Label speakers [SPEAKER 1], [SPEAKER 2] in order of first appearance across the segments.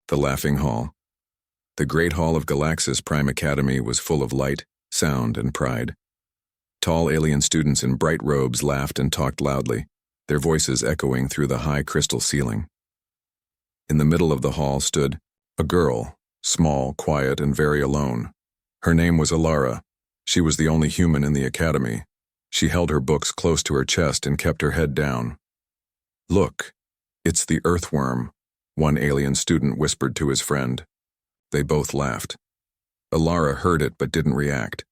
[SPEAKER 1] The Laughing Hall. The Great Hall of Galaxis Prime Academy was full of light, sound, and pride. Tall alien students in bright robes laughed and talked loudly, their voices echoing through the high crystal ceiling. In the middle of the hall stood a girl, small, quiet, and very alone. Her name was Alara. She was the only human in the academy. She held her books close to her chest and kept her head down. "Look, it's the earthworm," one alien student whispered to his friend. They both laughed. Alara heard it but didn't react.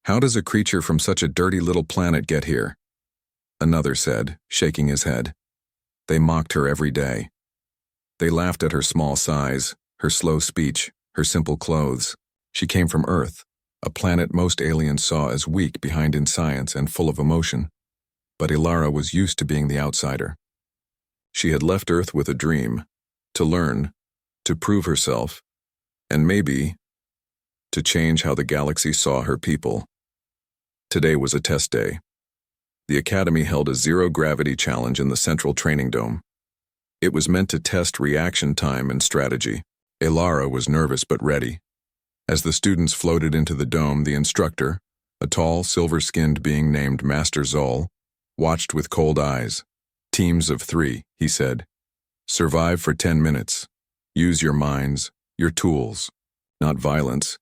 [SPEAKER 1] "How does a creature from such a dirty little planet get here?" Another said, shaking his head. They mocked her every day. They laughed at her small size, her slow speech, her simple clothes. She came from Earth, a planet most aliens saw as weak behind in science and full of emotion. But Alara was used to being the outsider. She had left Earth with a dream, to learn, to prove herself, and maybe to change how the galaxy saw her people. Today was a test day. The Academy held a zero-gravity challenge in the central training dome. It was meant to test reaction time and strategy. Alara was nervous but ready. As the students floated into the dome, the instructor, a tall, silver-skinned being named Master Zol, watched with cold eyes. "Teams of 3, he said. "Survive for 10 minutes. Use your minds, your tools, not violence."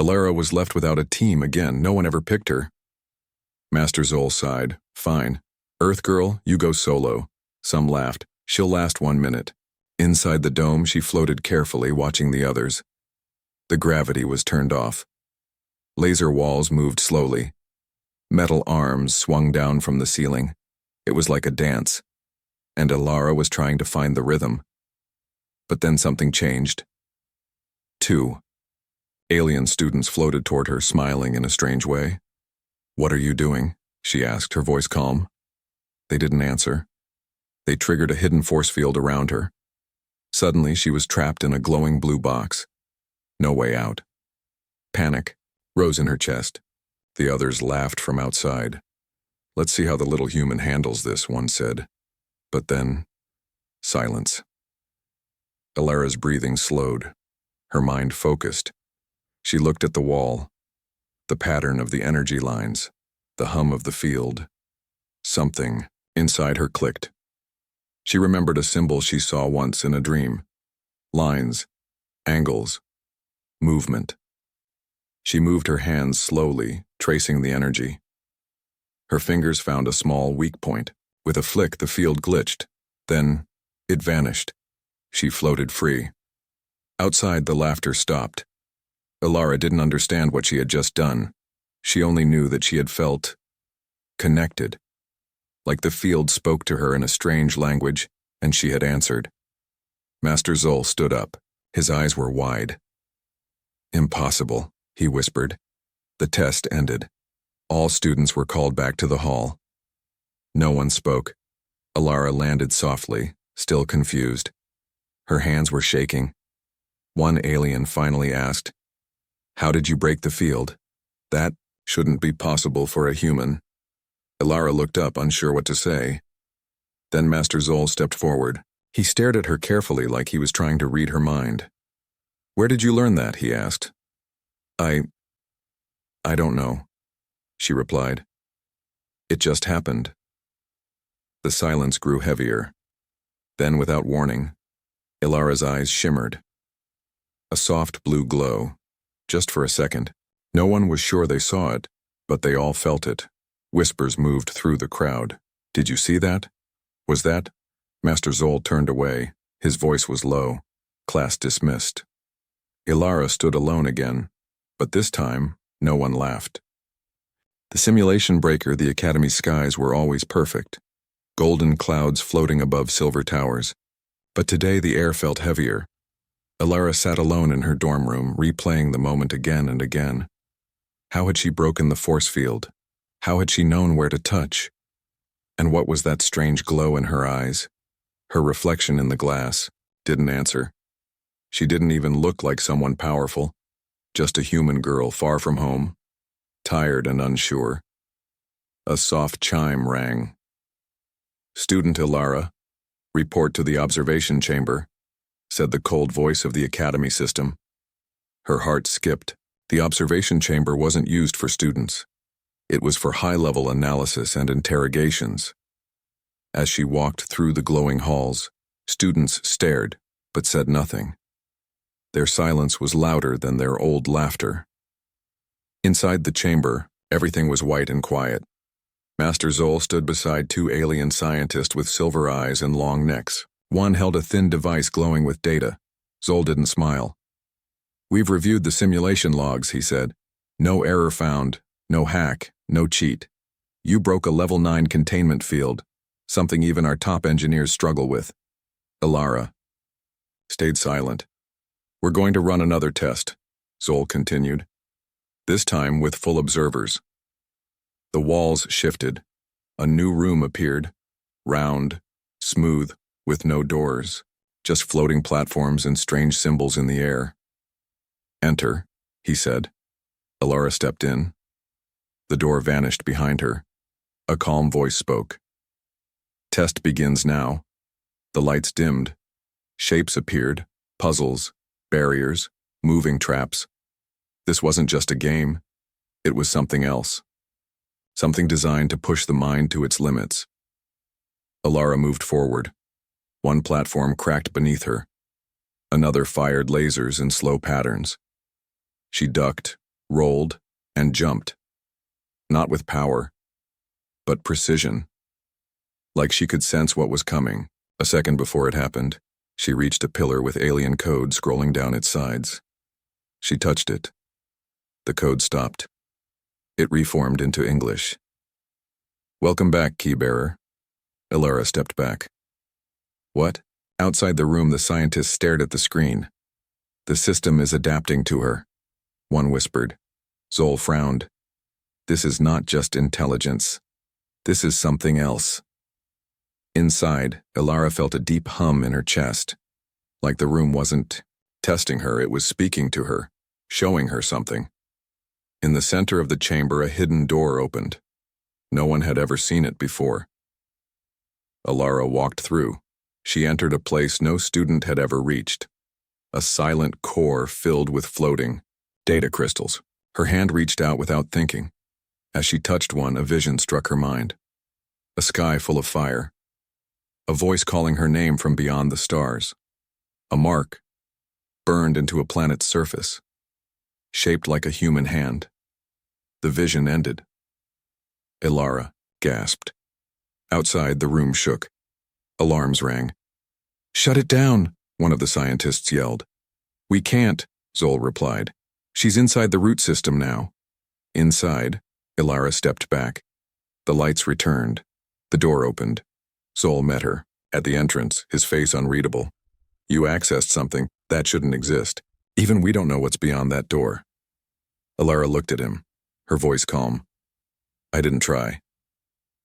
[SPEAKER 1] Alara was left without a team again. No one ever picked her. Master Zol sighed. "Fine. Earth Girl, you go solo." Some laughed. "She'll last 1 minute." Inside the dome, she floated carefully, watching the others. The gravity was turned off. Laser walls moved slowly. Metal arms swung down from the ceiling. It was like a dance, and Alara was trying to find the rhythm. But then something changed. 2 alien students floated toward her, smiling in a strange way. "What are you doing?" she asked, her voice calm. They didn't answer. They triggered a hidden force field around her. Suddenly, she was trapped in a glowing blue box. No way out. Panic rose in her chest. The others laughed from outside. "Let's see how the little human handles this," one said. But then, silence. Alara's breathing slowed. Her mind focused. She looked at the wall, the pattern of the energy lines, the hum of the field. Something inside her clicked. She remembered a symbol she saw once in a dream. Lines, angles, movement. She moved her hands slowly, tracing the energy. Her fingers found a small, weak point. With a flick, the field glitched. Then, it vanished. She floated free. Outside, the laughter stopped. Alara didn't understand what she had just done. She only knew that she had felt connected. Like the field spoke to her in a strange language, and she had answered. Master Zol stood up. His eyes were wide. "Impossible," he whispered. The test ended. All students were called back to the hall. No one spoke. Alara landed softly, still confused. Her hands were shaking. One alien finally asked, "How did you break the field?" "That shouldn't be possible for a human." Alara looked up, unsure what to say. Then Master Zol stepped forward. He stared at her carefully, like he was trying to read her mind. "Where did you learn that?" he asked. I don't know," she replied. "It just happened." The silence grew heavier. Then, without warning, Alara's eyes shimmered. A soft blue glow, just for a second. No one was sure they saw it, but they all felt it. Whispers moved through the crowd. "Did you see that? Was that?" Master Zol turned away. His voice was low. Class dismissed. Alara stood alone again, but this time, no one laughed. The simulation breaker, the Academy skies were always perfect. Golden clouds floating above silver towers. But today the air felt heavier. Alara sat alone in her dorm room, replaying the moment again and again. How had she broken the force field? How had she known where to touch? And what was that strange glow in her eyes? Her reflection in the glass didn't answer. She didn't even look like someone powerful, just a human girl far from home, tired and unsure. A soft chime rang. "Student Alara, report to the observation chamber." said the cold voice of the Academy system. Her heart skipped. The observation chamber wasn't used for students. It was for high-level analysis and interrogations. As she walked through the glowing halls, students stared, but said nothing. Their silence was louder than their old laughter. Inside the chamber, everything was white and quiet. Master Zol stood beside two alien scientists with silver eyes and long necks. One held a thin device glowing with data. Zol didn't smile. "We've reviewed the simulation logs," he said. "No error found, no hack, no cheat. You broke a level 9 containment field, something even our top engineers struggle with." Alara stayed silent. "We're going to run another test," Zol continued. "This time with full observers." The walls shifted. A new room appeared, round, smooth, with no doors, just floating platforms and strange symbols in the air. "Enter," he said. Alara stepped in. The door vanished behind her. A calm voice spoke. "Test begins now." The lights dimmed. Shapes appeared, puzzles, barriers, moving traps. This wasn't just a game. It was something else. Something designed to push the mind to its limits. Alara moved forward. One platform cracked beneath her. Another fired lasers in slow patterns. She ducked, rolled, and jumped. Not with power, but precision. Like she could sense what was coming. A second before it happened, she reached a pillar with alien code scrolling down its sides. She touched it. The code stopped. It reformed into English. "Welcome back, Keybearer." Alara stepped back. "What?" Outside the room, the scientists stared at the screen. "The system is adapting to her," one whispered. Zol frowned. "This is not just intelligence. This is something else." Inside, Alara felt a deep hum in her chest. Like the room wasn't testing her, it was speaking to her, showing her something. In the center of the chamber, a hidden door opened. No one had ever seen it before. Alara walked through. She entered a place no student had ever reached. A silent core filled with floating data crystals. Her hand reached out without thinking. As she touched one, a vision struck her mind. A sky full of fire. A voice calling her name from beyond the stars. A mark, burned into a planet's surface, shaped like a human hand. The vision ended. Alara gasped. Outside, the room shook. Alarms rang. "Shut it down," one of the scientists yelled. "We can't," Zol replied. "She's inside the root system now." Inside, Alara stepped back. The lights returned. The door opened. Zol met her. At the entrance, his face unreadable. "You accessed something that shouldn't exist. Even we don't know what's beyond that door." Alara looked at him, her voice calm. "I didn't try.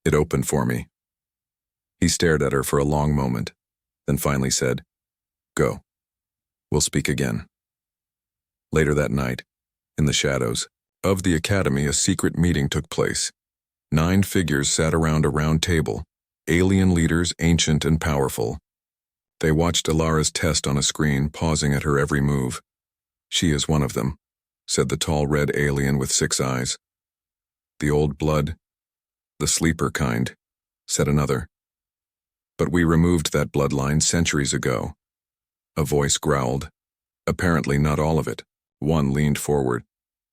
[SPEAKER 1] It opened for me." He stared at her for a long moment, then finally said, "Go. We'll speak again." Later that night, in the shadows of the Academy, a secret meeting took place. 9 figures sat around a round table, alien leaders, ancient and powerful. They watched Alara's test on a screen, pausing at her every move. "She is one of them," said the tall red alien with 6 eyes. "The old blood, the sleeper kind," said another. "But we removed that bloodline centuries ago." A voice growled. "Apparently not all of it." One leaned forward.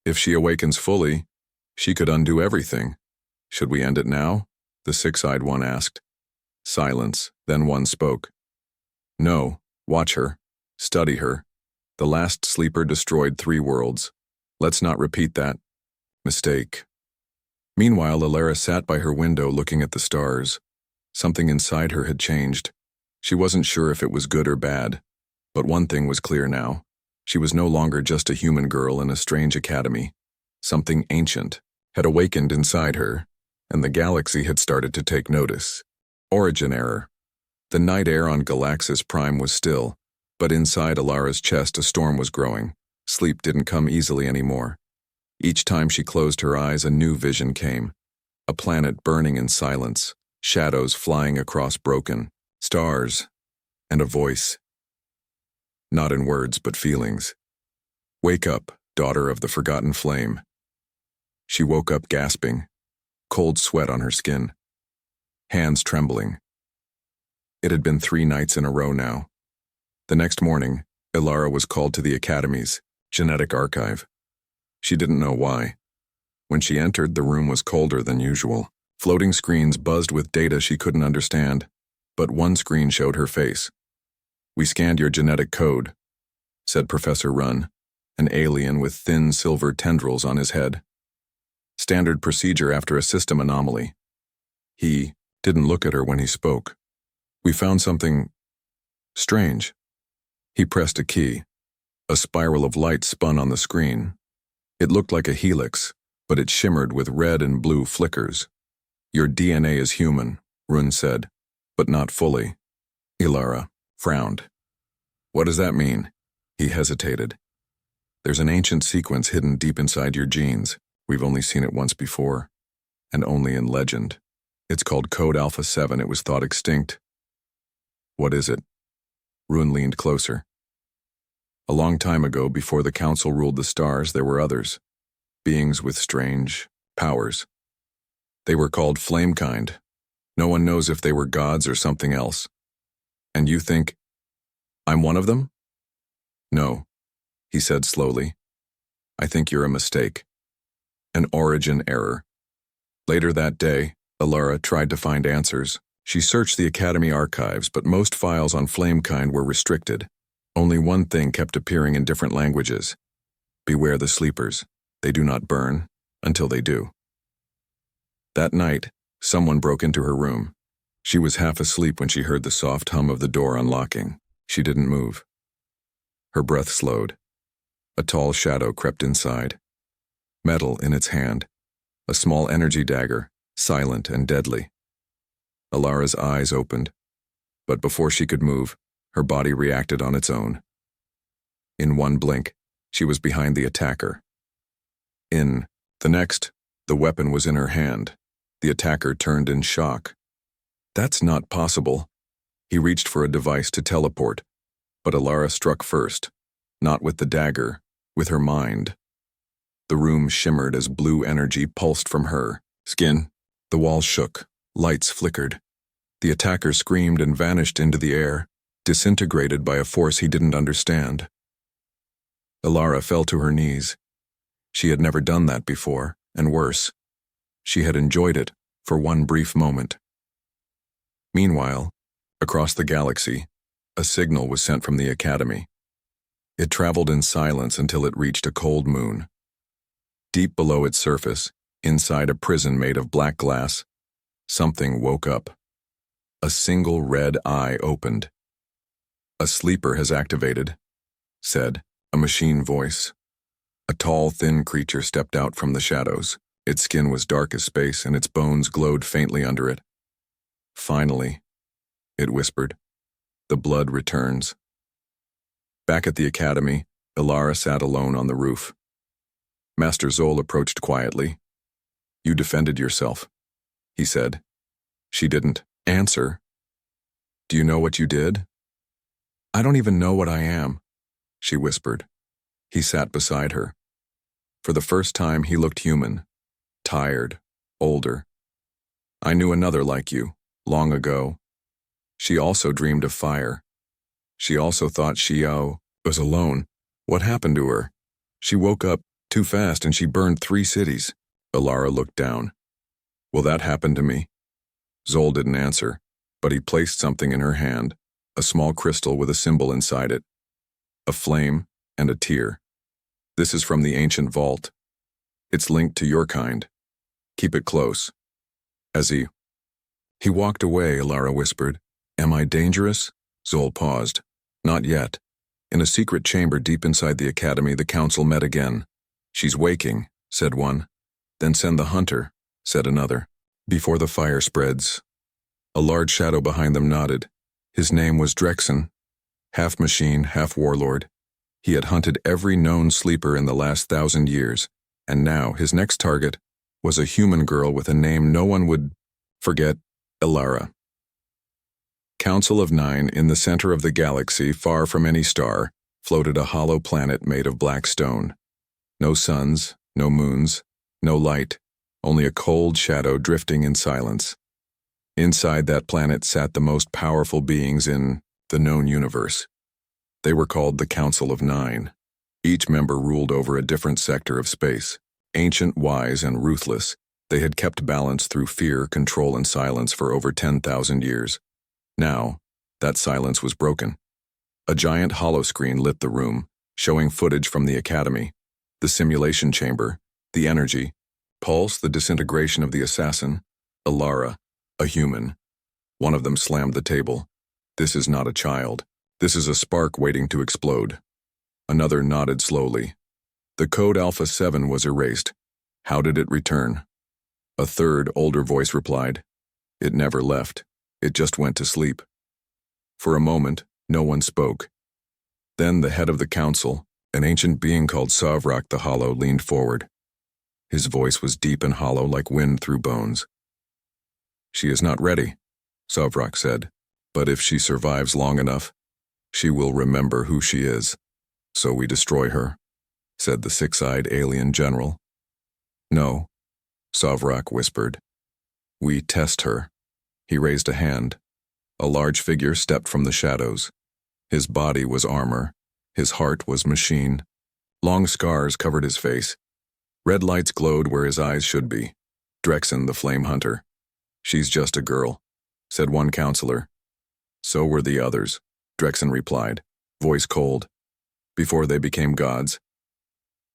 [SPEAKER 1] "If she awakens fully, she could undo everything. Should we end it now?" the 6-eyed one asked. Silence, then one spoke. "No, watch her. Study her. The last sleeper destroyed 3 worlds. Let's not repeat that mistake." Meanwhile, Alara sat by her window looking at the stars. Something inside her had changed. She wasn't sure if it was good or bad, but one thing was clear now. She was no longer just a human girl in a strange academy. Something ancient had awakened inside her, and the galaxy had started to take notice. Origin error. The night air on Galaxis Prime was still, but inside Alara's chest a storm was growing. Sleep didn't come easily anymore. Each time she closed her eyes, a new vision came. A planet burning in silence, shadows flying across broken stars, and a voice. not in words but feelings. Wake up, daughter of the forgotten flame. She woke up gasping, cold sweat on her skin, hands trembling. It had been 3 nights in a row now. The next morning, Ilara was called to the Academy's genetic archive. She didn't know why. When she entered, the room was colder than usual. Floating screens buzzed with data she couldn't understand, but one screen showed her face. "We scanned your genetic code," said Professor Runn, an alien with thin silver tendrils on his head. "Standard procedure after a system anomaly." He didn't look at her when he spoke. "We found something strange." He pressed a key. A spiral of light spun on the screen. It looked like a helix, but it shimmered with red and blue flickers. "Your DNA is human," Runn said, "but not fully." Ilara frowned. "What does that mean?" He hesitated. "There's an ancient sequence hidden deep inside your genes. We've only seen it once before, and only in legend. It's called Code Alpha 7. It was thought extinct." "What is it?" Runn leaned closer. "A long time ago, before the Council ruled the stars, there were others, beings with strange powers. They were called Flamekind. No one knows if they were gods or something else. And you think I'm one of them?" "No," he said slowly. "I think you're a mistake. An origin error." Later that day, Ilara tried to find answers. She searched the Academy archives, but most files on Flamekind were restricted. Only one thing kept appearing in different languages. "Beware the sleepers. They do not burn until they do." That night, someone broke into her room. She was half asleep when she heard the soft hum of the door unlocking. She didn't move. Her breath slowed. A tall shadow crept inside. Metal in its hand. A small energy dagger, silent and deadly. Ilara's eyes opened, but before she could move, her body reacted on its own. In one blink, she was behind the attacker. In the next, the weapon was in her hand. The attacker turned in shock. "That's not possible." He reached for a device to teleport, but Ilara struck first, not with the dagger, with her mind. The room shimmered as blue energy pulsed from her skin. The walls shook, lights flickered. The attacker screamed and vanished into the air, disintegrated by a force he didn't understand. Ilara fell to her knees. She had never done that before, and worse, she had enjoyed it for one brief moment. Meanwhile, across the galaxy, a signal was sent from the Academy. It traveled in silence until it reached a cold moon. Deep below its surface, inside a prison made of black glass, something woke up. A single red eye opened. "A sleeper has activated," said a machine voice. A tall, thin creature stepped out from the shadows. Its skin was dark as space, and its bones glowed faintly under it. "Finally," it whispered, "the blood returns." Back at the Academy, Ilara sat alone on the roof. Master Zol approached quietly. "You defended yourself," he said. She didn't answer. "Do you know what you did?" "I don't even know what I am," she whispered. He sat beside her. For the first time, he looked human, tired, older. "I knew another like you, long ago. She also dreamed of fire. She also thought she was alone. What happened to her? She woke up too fast and she burned 3 cities. Ilara looked down. "Will that happen to me?" Zol didn't answer, but he placed something in her hand, a small crystal with a symbol inside it. A flame and a tear. "This is from the ancient vault. It's linked to your kind. Keep it close." As he walked away, Ilara whispered, "Am I dangerous?" Zol paused. "Not yet." In a secret chamber deep inside the Academy, the council met again. "She's waking," said one. "Then send the hunter," said another. "Before the fire spreads." A large shadow behind them nodded. His name was Drexen. Half machine, half warlord. He had hunted every known sleeper in the last 1,000 years, and now his next target was a human girl with a name no one would forget: Ilara. Council of 9 in the center of the galaxy, far from any star, floated a hollow planet made of black stone. No suns, no moons, no light, only a cold shadow drifting in silence. Inside that planet sat the most powerful beings in the known universe. They were called the Council of Nine. Each member ruled over a different sector of space. Ancient, wise, and ruthless, they had kept balance through fear, control, and silence for over 10,000 years. Now, that silence was broken. A giant holoscreen lit the room, showing footage from the Academy, the simulation chamber, the energy, pulse, the disintegration of the assassin, Ilara, a human. One of them slammed the table. This is not a child. This is a spark waiting to explode. Another nodded slowly. The code Alpha 7 was erased. How did it return? A third, older voice replied. It never left. It just went to sleep. For a moment, no one spoke. Then the head of the council, an ancient being called Savrak the Hollow, leaned forward. His voice was deep and hollow like wind through bones. She is not ready, Savrak said, but if she survives long enough, she will remember who she is. So we destroy her, said the six-eyed alien general. No, Savrak whispered. We test her. He raised a hand. A large figure stepped from the shadows. His body was armor. His heart was machine. Long scars covered his face. Red lights glowed where his eyes should be. Drexen, the flame hunter. She's just a girl, said one counselor. So were the others, Drexen replied, voice cold. Before they became gods.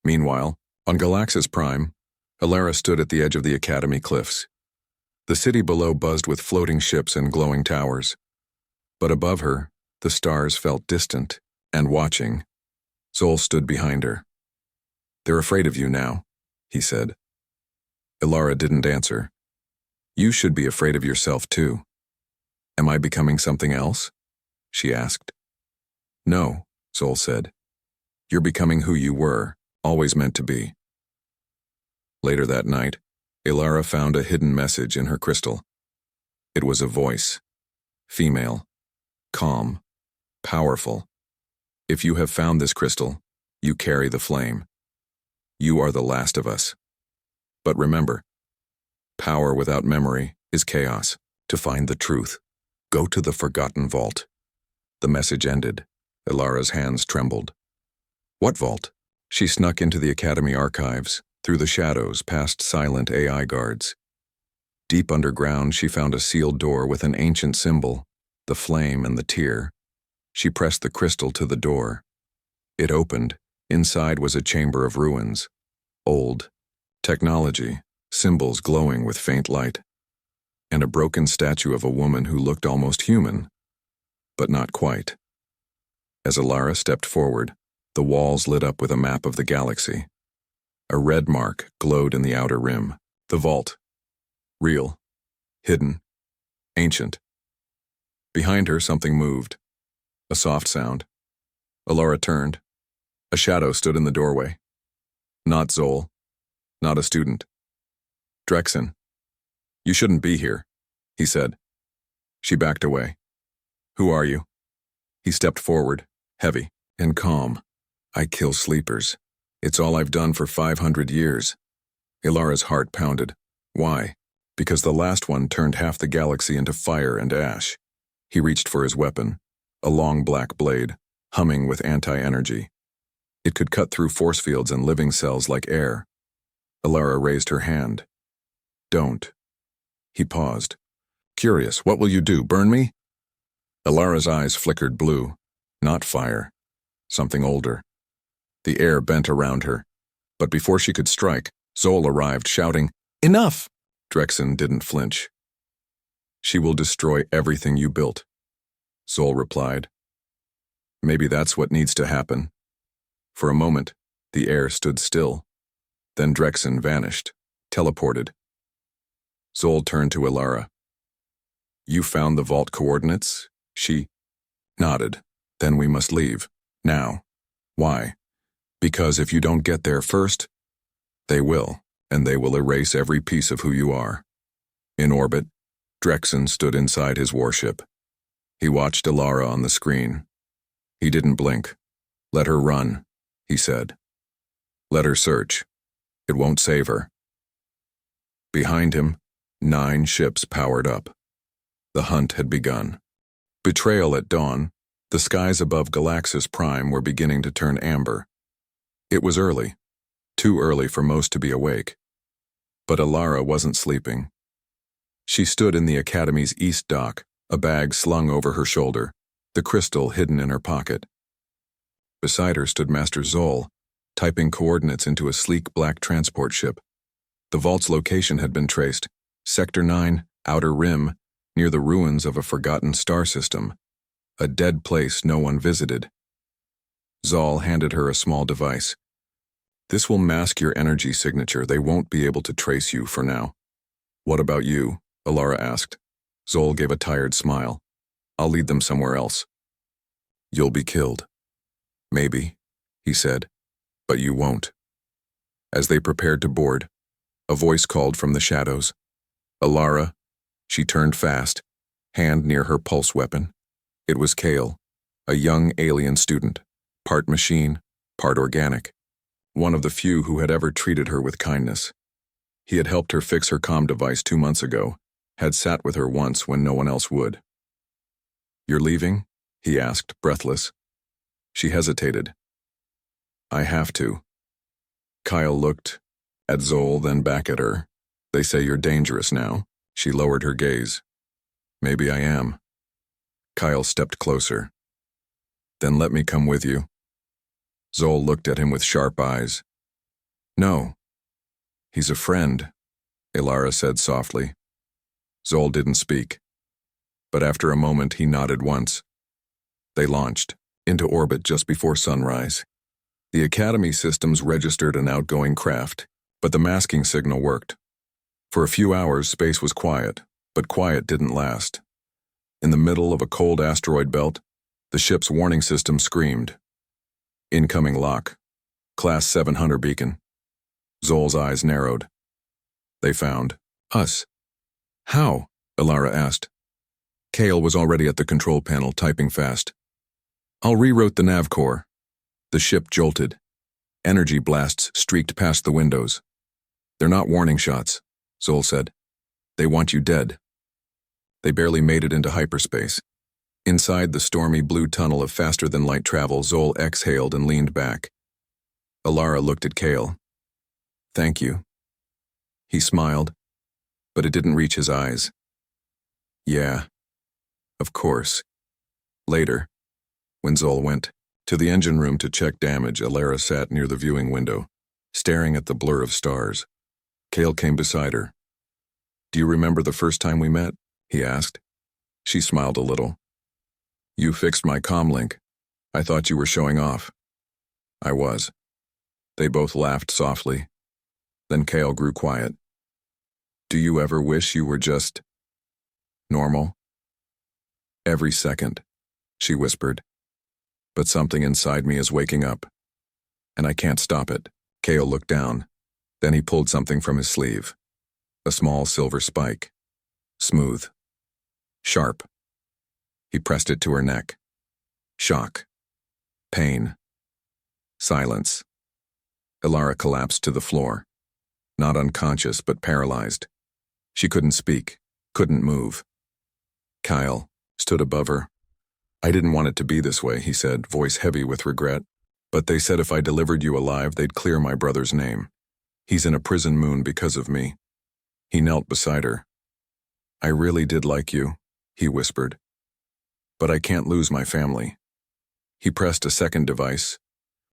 [SPEAKER 1] Meanwhile, on Galaxis Prime, Ilara stood at the edge of the Academy cliffs. The city below buzzed with floating ships and glowing towers. But above her, the stars felt distant and watching. Zol stood behind her. They're afraid of you now, he said. Ilara didn't answer. You should be afraid of yourself too. Am I becoming something else? She asked. No, Zol said. You're becoming who you were, always meant to be. Later that night, Ilara found a hidden message in her crystal. It was a voice. Female. Calm. Powerful. If you have found this crystal, you carry the flame. You are the last of us. But remember, power without memory is chaos. To find the truth, go to the Forgotten Vault. The message ended. Ilara's hands trembled. What vault? She snuck into the Academy archives, through the shadows, past silent AI guards. Deep underground, she found a sealed door with an ancient symbol, the flame and the tear. She pressed the crystal to the door. It opened. Inside was a chamber of ruins. Old. Technology. Symbols glowing with faint light. And a broken statue of a woman who looked almost human. But not quite. As Ilara stepped forward, the walls lit up with a map of the galaxy. A red mark glowed in the outer rim. The vault. Real. Hidden. Ancient. Behind her, something moved. A soft sound. Ilara turned. A shadow stood in the doorway. Not Zol. Not a student. Drexen. You shouldn't be here, he said. She backed away. Who are you? He stepped forward, heavy and calm. I kill sleepers. It's all I've done for 500 years. Ilara's heart pounded. Why? Because the last one turned half the galaxy into fire and ash. He reached for his weapon, a long black blade, humming with anti-energy. It could cut through force fields and living cells like air. Ilara raised her hand. Don't. He paused. Curious, what will you do, burn me? Ilara's eyes flickered blue. Not fire. Something older. The air bent around her. But before she could strike, Zol arrived, shouting, Enough! Drexen didn't flinch. She will destroy everything you built, Zol replied. Maybe that's what needs to happen. For a moment, the air stood still. Then Drexen vanished, teleported. Zol turned to Ilara. You found the vault coordinates? She nodded. Then we must leave. Now. Why? Because if you don't get there first, they will, and they will erase every piece of who you are. In orbit, Drexen stood inside his warship. He watched Ilara on the screen. He didn't blink. Let her run, he said. Let her search. It won't save her. Behind him, 9 ships powered up. The hunt had begun. Betrayal at dawn, the skies above Galaxis Prime were beginning to turn amber. It was early, too early for most to be awake. But Alara wasn't sleeping. She stood in the Academy's east dock, a bag slung over her shoulder, the crystal hidden in her pocket. Beside her stood Master Zol, typing coordinates into a sleek black transport ship. The vault's location had been traced, Sector 9, Outer Rim, near the ruins of a forgotten star system, a dead place no one visited. Zol handed her a small device. This will mask your energy signature. They won't be able to trace you for now. What about you? Alara asked. Zol gave a tired smile. I'll lead them somewhere else. You'll be killed. Maybe, he said, but you won't. As they prepared to board, a voice called from the shadows. Alara. She turned fast, hand near her pulse weapon. It was Kale, a young alien student, part machine, part organic, one of the few who had ever treated her with kindness. He had helped her fix her comm device 2 months ago, had sat with her once when no one else would. You're leaving? He asked, breathless. She hesitated. I have to. Kyle looked at Zol, then back at her. They say you're dangerous now. She lowered her gaze. Maybe I am. Kyle stepped closer. Then let me come with you. Zol looked at him with sharp eyes. No. He's a friend, Alara said softly. Zol didn't speak. But after a moment he nodded once. They launched, into orbit just before sunrise. The Academy systems registered an outgoing craft, but the masking signal worked. For a few hours, space was quiet, but quiet didn't last. In the middle of a cold asteroid belt, the ship's warning system screamed. Incoming lock. Class 700 beacon. Zol's eyes narrowed. They found us. How? Alara asked. Kale was already at the control panel, typing fast. I'll reroute the nav core. The ship jolted. Energy blasts streaked past the windows. They're not warning shots, Zol said. They want you dead. They barely made it into hyperspace. Inside the stormy blue tunnel of faster-than-light travel, Zol exhaled and leaned back. Alara looked at Kale. Thank you. He smiled, but it didn't reach his eyes. Yeah, of course. Later, when Zol went to the engine room to check damage, Alara sat near the viewing window, staring at the blur of stars. Kale came beside her. Do you remember the first time we met? He asked. She smiled a little. You fixed my comm link. I thought you were showing off. I was. They both laughed softly. Then Kale grew quiet. Do you ever wish you were just normal? Every second, she whispered. But something inside me is waking up, and I can't stop it. Kale looked down. Then he pulled something from his sleeve. A small silver spike. Smooth. Sharp. He pressed it to her neck. Shock. Pain. Silence. Alara collapsed to the floor. Not unconscious, but paralyzed. She couldn't speak, couldn't move. Kyle stood above her. I didn't want it to be this way, he said, voice heavy with regret. But they said if I delivered you alive, they'd clear my brother's name. He's in a prison moon because of me. He knelt beside her. I really did like you, he whispered. But I can't lose my family. He pressed a second device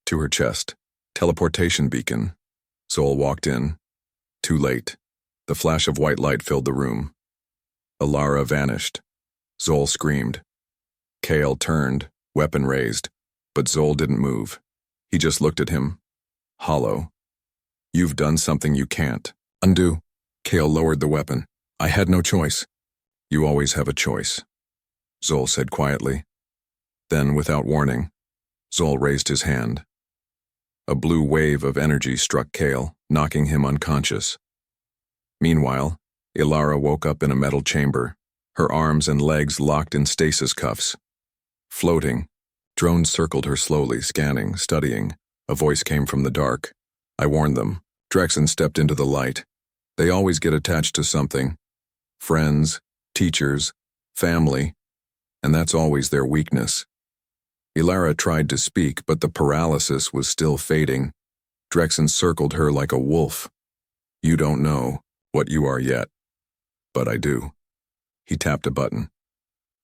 [SPEAKER 1] to her chest. Teleportation beacon. Zol walked in. Too late. The flash of white light filled the room. Alara vanished. Zol screamed. Kale turned, weapon raised, but Zol didn't move. He just looked at him. Hollow. You've done something you can't undo. Kale lowered the weapon. I had no choice. You always have a choice, Zol said quietly. Then, without warning, Zol raised his hand. A blue wave of energy struck Kale, knocking him unconscious. Meanwhile, Alara woke up in a metal chamber, her arms and legs locked in stasis cuffs. Floating, Drones circled her slowly, scanning, studying. A voice came from the dark. I warned them. Drexen stepped into the light. They always get attached to something. Friends, teachers, family, and that's always their weakness. Ilara tried to speak, but the paralysis was still fading. Drexen circled her like a wolf. You don't know what you are yet. But I do. He tapped a button.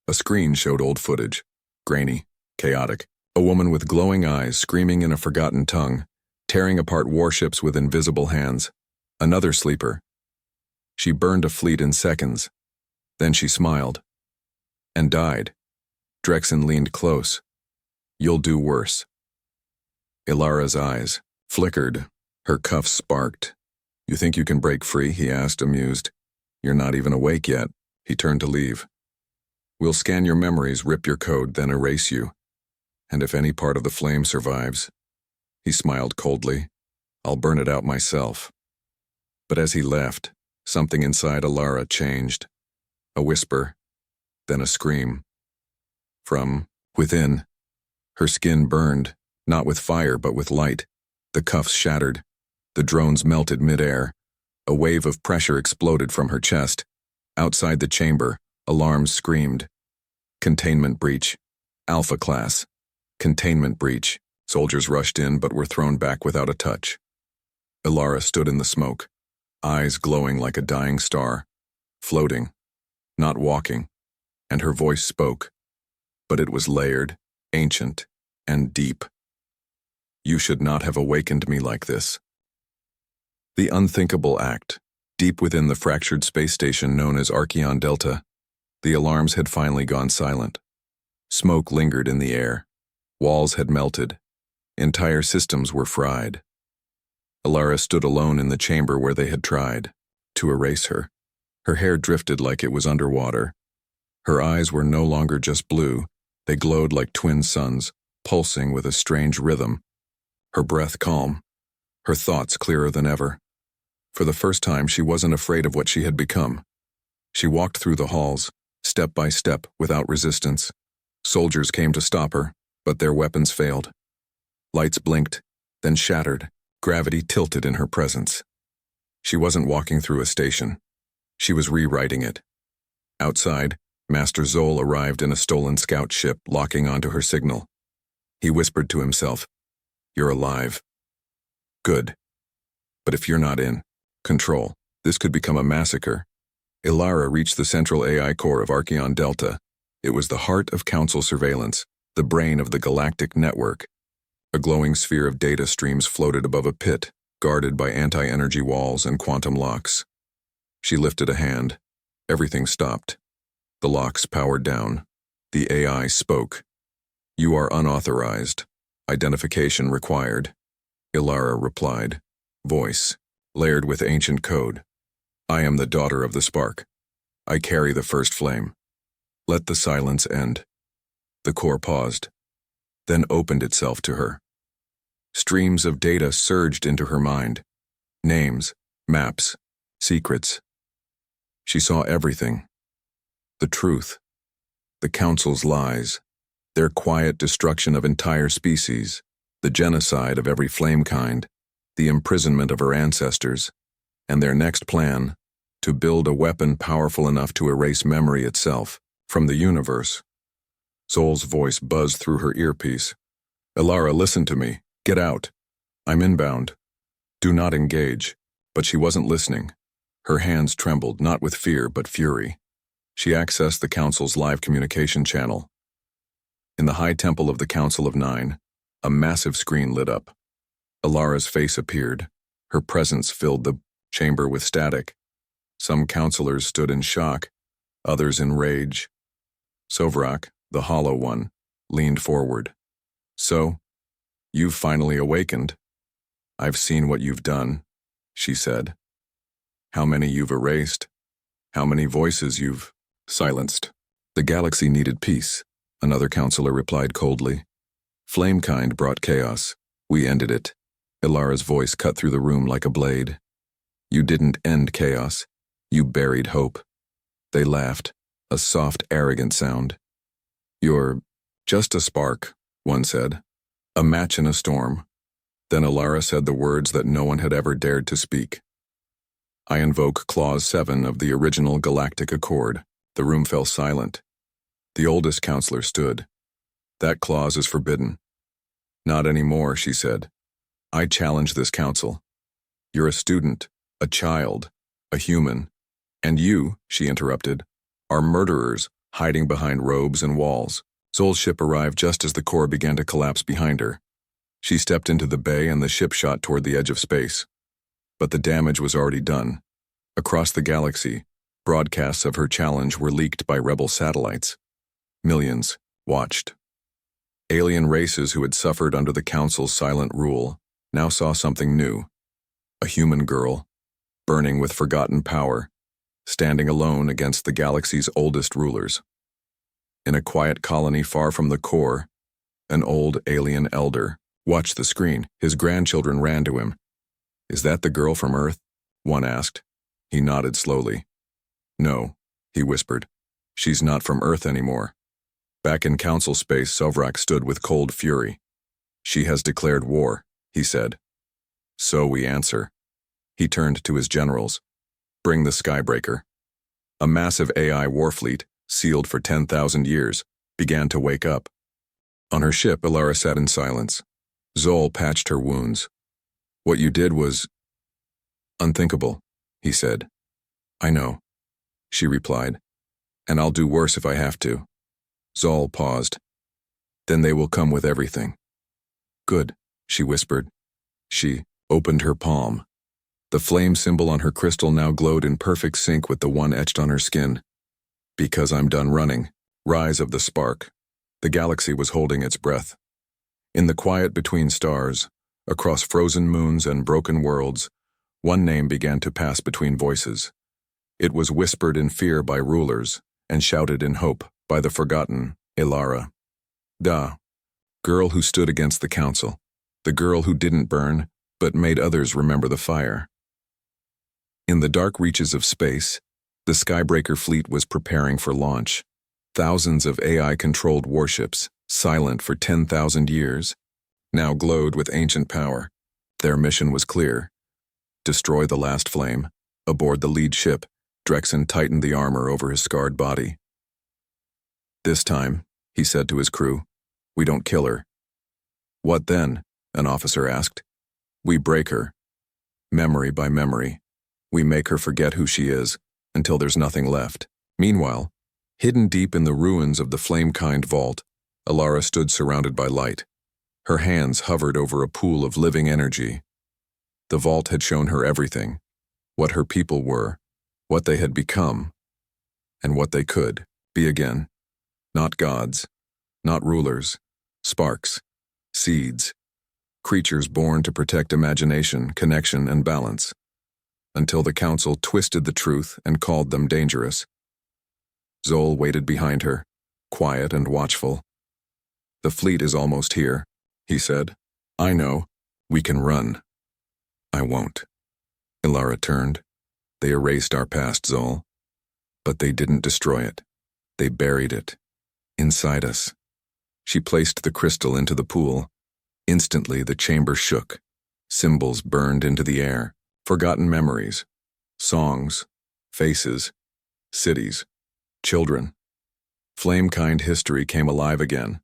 [SPEAKER 1] A screen showed old footage. Grainy, chaotic. A woman with glowing eyes screaming in a forgotten tongue, tearing apart warships with invisible hands. Another sleeper. She burned a fleet in seconds. Then she smiled. And died. Drexen leaned close. You'll do worse. Ilara's eyes flickered. Her cuffs sparked. You think you can break free? He asked, amused. You're not even awake yet. He turned to leave. We'll scan your memories, rip your code, then erase you. And if any part of the flame survives, he smiled coldly, I'll burn it out myself. But as he left, something inside Ilara changed. A whisper, then a scream. From within, her skin burned, not with fire but with light. The cuffs shattered. The drones melted midair. A wave of pressure exploded from her chest. Outside the chamber, alarms screamed. Containment breach. Alpha class. Containment breach. Soldiers rushed in but were thrown back without a touch. Ilara stood in the smoke, eyes glowing like a dying star, floating, not walking, and her voice spoke, but it was layered, ancient, and deep. You should not have awakened me like this. The unthinkable act, deep within the fractured space station known as Archeon Delta, the alarms had finally gone silent. Smoke lingered in the air. Walls had melted. Entire systems were fried. Ilara stood alone in the chamber where they had tried to erase her. Her hair drifted like it was underwater. Her eyes were no longer just blue. They glowed like twin suns, pulsing with a strange rhythm. Her breath calm. Her thoughts clearer than ever. For the first time, she wasn't afraid of what she had become. She walked through the halls, step by step, without resistance. Soldiers came to stop her, but their weapons failed. Lights blinked, then shattered. Gravity tilted in her presence. She wasn't walking through a station. She was rewriting it. Outside, Master Zol arrived in a stolen scout ship, locking onto her signal. He whispered to himself, "You're alive. Good. But if you're not in control, this could become a massacre." Ilara reached the central AI core of Archeon Delta. It was the heart of Council surveillance, the brain of the galactic network. A glowing sphere of data streams floated above a pit, guarded by anti-energy walls and quantum locks. She lifted a hand. Everything stopped. The locks powered down. The AI spoke. "You are unauthorized. Identification required." Ilara replied. Voice, layered with ancient code. "I am the daughter of the spark. I carry the first flame. Let the silence end." The core paused, then opened itself to her. Streams of data surged into her mind. Names, maps, secrets. She saw everything. The truth. The Council's lies. Their quiet destruction of entire species. The genocide of every flame kind. The imprisonment of her ancestors. And their next plan, to build a weapon powerful enough to erase memory itself from the universe. Zol's voice buzzed through her earpiece. "Ilara, listen to me. Get out. I'm inbound. Do not engage." But she wasn't listening. Her hands trembled, not with fear, but fury. She accessed the Council's live communication channel. In the high temple of the Council of Nine, a massive screen lit up. Ilara's face appeared. Her presence filled the chamber with static. Some councilors stood in shock, others in rage. Sovrak, the Hollow One, leaned forward. "So, you've finally awakened. I've seen what you've done," she said. "How many you've erased. How many voices you've silenced." "The galaxy needed peace," another counselor replied coldly. "Flamekind brought chaos. We ended it." Ilara's voice cut through the room like a blade. "You didn't end chaos. You buried hope." They laughed, a soft, arrogant sound. "You're just a spark, one said. A match in a storm. Then Alara said the words that no one had ever dared to speak. I invoke Clause 7 of the original Galactic Accord. The room fell silent. The oldest counselor stood. That clause is forbidden. Not anymore, she said. I challenge this council. You're a student, a child, a human. And you, she interrupted, are murderers hiding behind robes and walls. Zol's ship arrived just as the core began to collapse behind her. She stepped into the bay and the ship shot toward the edge of space. But the damage was already done. Across the galaxy, broadcasts of her challenge were leaked by rebel satellites. Millions watched. Alien races who had suffered under the Council's silent rule now saw something new. A human girl, burning with forgotten power, standing alone against the galaxy's oldest rulers. In a quiet colony far from the core, an old alien elder watched the screen. His grandchildren ran to him. Is that the girl from Earth? One asked. He nodded slowly. No, he whispered. She's not from Earth anymore. Back in council space, Sovrak stood with cold fury. She has declared war, he said. So we answer. He turned to his generals. Bring the Skybreaker. A massive AI warfleet, sealed for 10,000 years, began to wake up. On her ship, Alara sat in silence. Zol patched her wounds. What you did was unthinkable, he said. I know, she replied, and I'll do worse if I have to. Zol paused. Then they will come with everything. Good, she whispered. She opened her palm. The flame symbol on her crystal now glowed in perfect sync with the one etched on her skin. Because I'm done running. Rise of the spark. The galaxy was holding its breath. In the quiet between stars, across frozen moons and broken worlds, one name began to pass between voices. It was whispered in fear by rulers and shouted in hope by the forgotten Alara. Da, girl who stood against the council, the girl who didn't burn but made others remember the fire. In the dark reaches of space, the Skybreaker fleet was preparing for launch. Thousands of AI-controlled warships, silent for 10,000 years, now glowed with ancient power. Their mission was clear. Destroy the last flame. Aboard the lead ship, Drexen tightened the armor over his scarred body. This time, he said to his crew, we don't kill her. What then? An officer asked. We break her. Memory by memory. We make her forget who she is, until there's nothing left. Meanwhile, hidden deep in the ruins of the flame-kind vault, Alara stood surrounded by light. Her hands hovered over a pool of living energy. The vault had shown her everything, what her people were, what they had become, and what they could be again. Not gods, not rulers, sparks, seeds, creatures born to protect imagination, connection, and balance, until the council twisted the truth and called them dangerous. Zol waited behind her, quiet and watchful. The fleet is almost here, he said. I know. We can run. I won't. Alara turned. They erased our past, Zol. But they didn't destroy it. They buried it. Inside us. She placed the crystal into the pool. Instantly the chamber shook. Symbols burned into the air. Forgotten memories. Songs. Faces. Cities. Children. Flame-kind history came alive again.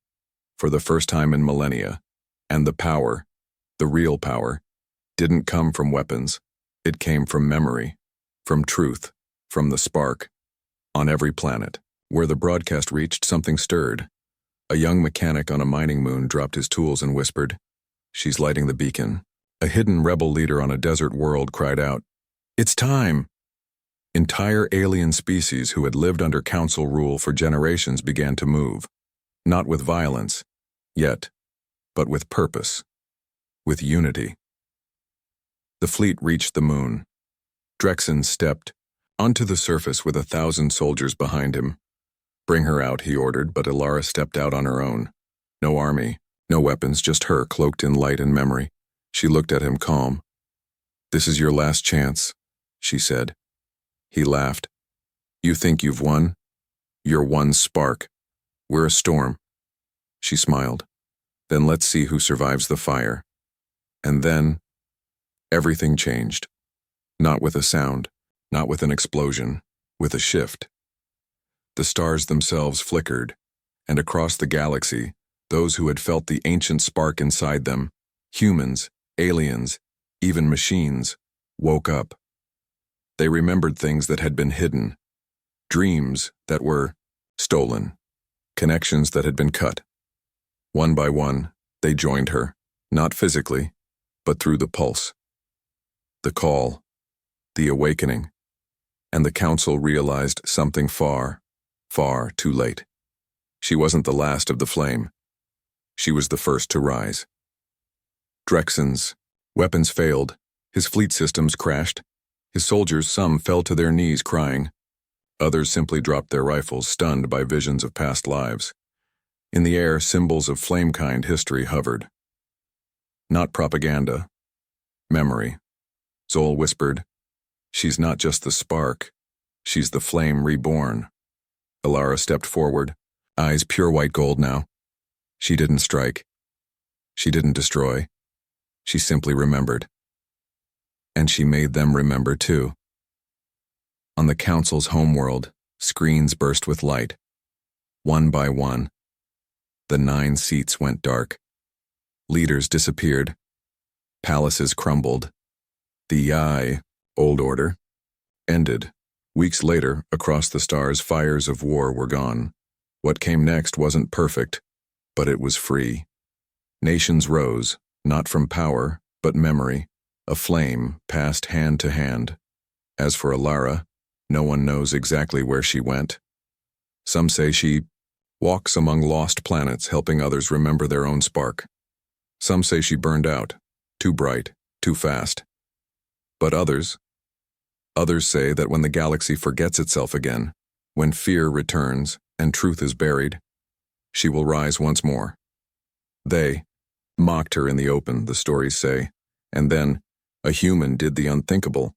[SPEAKER 1] For the first time in millennia. And the power, the real power, didn't come from weapons. It came from memory, from truth, from the spark. On every planet, where the broadcast reached, something stirred. A young mechanic on a mining moon dropped his tools and whispered, "She's lighting the beacon." A hidden rebel leader on a desert world cried out, "It's time!" Entire alien species who had lived under council rule for generations began to move, not with violence, yet, but with purpose, with unity. The fleet reached the moon. Drexen stepped onto the surface with 1,000 soldiers behind him. "Bring her out," he ordered, but Alara stepped out on her own. No army, no weapons, just her cloaked in light and memory. She looked at him calm. "This is your last chance," she said. He laughed. "You think you've won? You're one spark. We're a storm." She smiled. Then let's see who survives the fire. And then, everything changed. Not with a sound, not with an explosion, with a shift. The stars themselves flickered, and across the galaxy, those who had felt the ancient spark inside them, humans, aliens, even machines, woke up. They remembered things that had been hidden, dreams that were stolen, connections that had been cut. One by one, they joined her, not physically, but through the pulse. The call, the awakening, and the council realized something far, far too late. She wasn't the last of the flame. She was the first to rise. Drexen's weapons failed, his fleet systems crashed, his soldiers, some fell to their knees crying. Others simply dropped their rifles, stunned by visions of past lives. In the air, symbols of flame-kind history hovered. Not propaganda. Memory. Zol whispered, "She's not just the spark. She's the flame reborn." Alara stepped forward, eyes pure white gold now. She didn't strike. She didn't destroy. She simply remembered. And she made them remember too. On the council's homeworld, screens burst with light. One by one, the 9 seats went dark. Leaders disappeared. Palaces crumbled. The old order, ended. Weeks later, across the stars, fires of war were gone. What came next wasn't perfect, but it was free. Nations rose, not from power, but memory. A flame passed hand to hand. As for Alara, no one knows exactly where she went. Some say she walks among lost planets, helping others remember their own spark. Some say she burned out, too bright, too fast. But others say that when the galaxy forgets itself again, when fear returns and truth is buried, she will rise once more. They mocked her in the open, the stories say, and then a human did the unthinkable.